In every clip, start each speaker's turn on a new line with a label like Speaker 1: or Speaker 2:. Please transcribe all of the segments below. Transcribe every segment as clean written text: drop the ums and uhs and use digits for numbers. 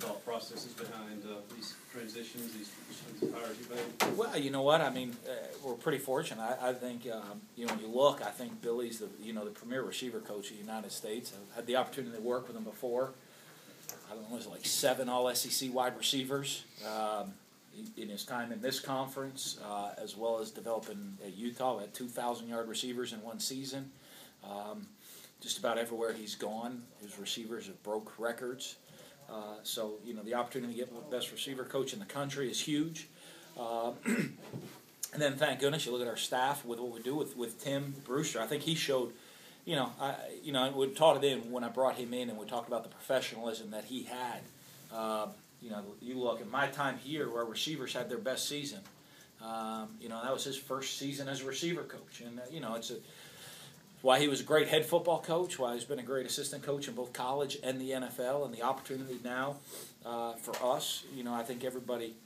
Speaker 1: thought processes behind these transitions, these hires you've made?
Speaker 2: Well, you know what? I mean, we're pretty fortunate. I think, when you look, I think Billy's the premier receiver coach of the United States. I've had the opportunity to work with him before. I don't know, was it like 7 all-SEC wide receivers in his time in this conference, as well as developing at Utah. We had 2,000-yard receivers in one season. Just about everywhere he's gone, his receivers have broke records. So, the opportunity to get the best receiver coach in the country is huge. And then, thank goodness, you look at our staff with what we do with Tim Brewster. I think he showed, we taught it in when I brought him in, and we talked about the professionalism that he had. You look at my time here, where receivers had their best season. That was his first season as a receiver coach, and it's why he was a great head football coach, why he's been a great assistant coach in both college and the NFL, and the opportunity now for us. I think everybody,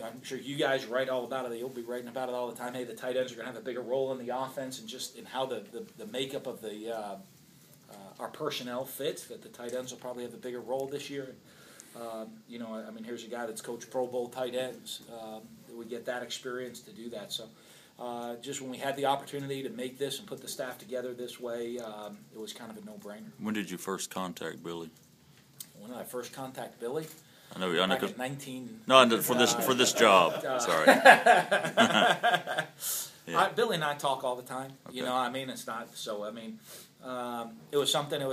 Speaker 2: I'm sure you guys write all about it. You'll be writing about it all the time. Hey, the tight ends are going to have a bigger role in the offense, and just in how the makeup of our personnel fits, that the tight ends will probably have a bigger role this year. Here's a guy that's coached Pro Bowl tight ends. We get that experience to do that. So just when we had the opportunity to make this and put the staff together this way, it was kind of a no-brainer.
Speaker 3: When did you first contact Billy?
Speaker 2: When did I first contact Billy?
Speaker 3: I know.
Speaker 2: Back in 19.
Speaker 3: No, for this job. Sorry.
Speaker 2: Billy and I talk all the time.
Speaker 3: Okay.
Speaker 2: It's not so. It was something. It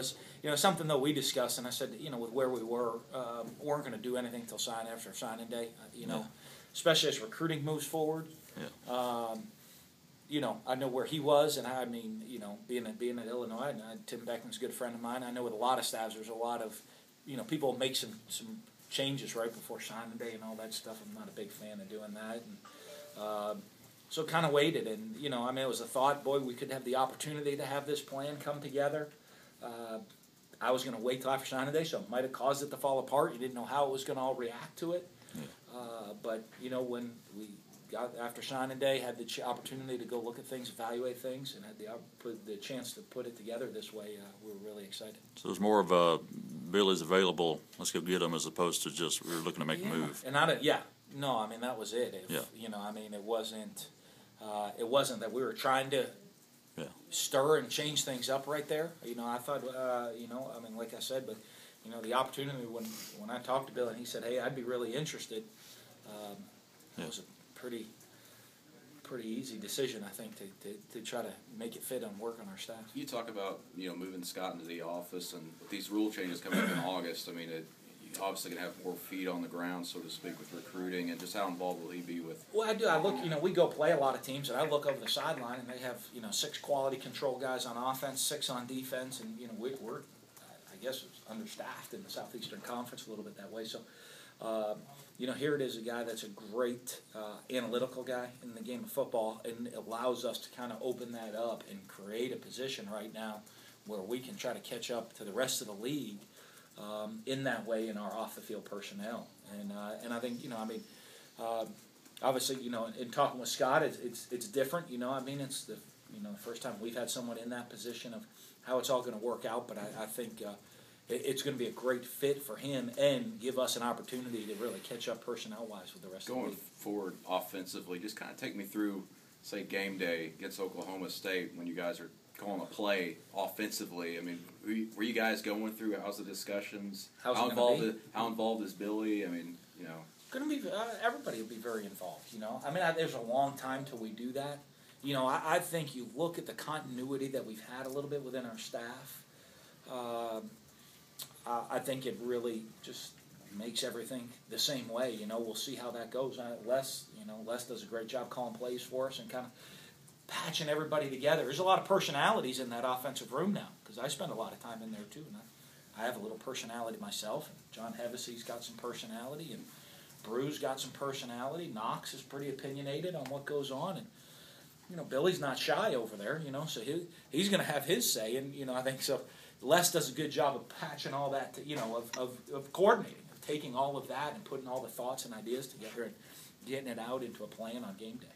Speaker 2: was something that we discussed, and I said, with where we were, weren't going to do anything till after signing day. Especially as recruiting moves forward.
Speaker 3: Yeah.
Speaker 2: I know where he was, and being at Illinois, and Tim Beckman's a good friend of mine. I know with a lot of staffs, there's a lot of, people make some changes right before signing day and all that stuff. I'm not a big fan of doing that, and so kind of waited. And it was a thought, boy, we could have the opportunity to have this plan come together. I was going to wait till after signing day, so it might have caused it to fall apart. You didn't know how it was going to all react to it.
Speaker 3: Yeah.
Speaker 2: But when we got after signing day, had the opportunity to go look at things, evaluate things, and had the chance to put it together this way, we were really excited.
Speaker 3: So it's more of a Billy's available, let's go get him, as opposed to just we're looking to make a move.
Speaker 2: And that was it. It wasn't that we were trying to stir and change things up right there. I thought, like I said, but the opportunity when I talked to Bill and he said, "Hey, I'd be really interested." It was a pretty easy decision, I think, to try to make it fit and work on our staff.
Speaker 4: You talk about moving Scott into the office, and with these rule changes coming up in August, you're obviously going to have more feet on the ground, so to speak, with recruiting, and just how involved will he be with?
Speaker 2: Well, I do. I look, we go play a lot of teams, and I look over the sideline, and they have 6 quality control guys on offense, 6 on defense, and we're I guess understaffed in the Southeastern Conference a little bit that way. So, here it is, a guy that's a great analytical guy in the game of football, and it allows us to kind of open that up and create a position right now where we can try to catch up to the rest of the league in that way in our off-the-field personnel. And I think, obviously, in talking with Scott, it's different. It's the first time we've had someone in that position of how it's all going to work out. But I think it's going to be a great fit for him and give us an opportunity to really catch up personnel-wise with the rest of the league.
Speaker 4: Going forward offensively, just kind of take me through, say, game day against Oklahoma State when you guys are calling a play offensively. Were you guys going through? How's the discussions? How involved is Billy?
Speaker 2: Going to be everybody will be very involved. There's a long time till we do that. I think you look at the continuity that we've had a little bit within our staff. I think it really just makes everything the same way. We'll see how that goes. Les does a great job calling plays for us and kind of patching everybody together. There's a lot of personalities in that offensive room now because I spend a lot of time in there too, and I have a little personality myself. And John Hevesey's got some personality, and Brew's got some personality. Knox is pretty opinionated on what goes on, and Billy's not shy over there. So he's going to have his say, and I think so. Les does a good job of patching all that, of coordinating, of taking all of that and putting all the thoughts and ideas together and getting it out into a plan on game day.